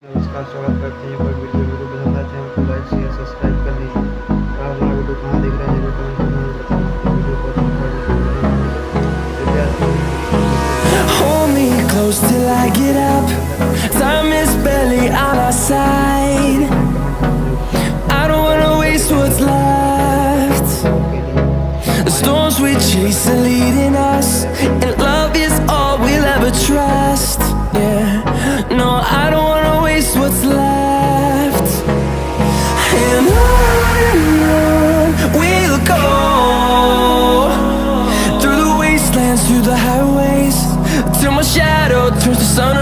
नमस्कार, स्वागत करते हैं कोई वीडियो पसंद आए चैनल को लाइक शेयर सब्सक्राइब कर लीजिए। और आप हमारा वीडियो कहाँ देख रहे हैं जरूर कमेंट करना बताना। वीडियो को Hold me close till I get up. Time is barely on our side. I don't wanna waste what's left. The storms we chase are leading us, and love is all we'll ever trust. Yeah, no, I don't wanna waste what's left. And on we'll go, through the wastelands, through the highways, till my shadow turns to sun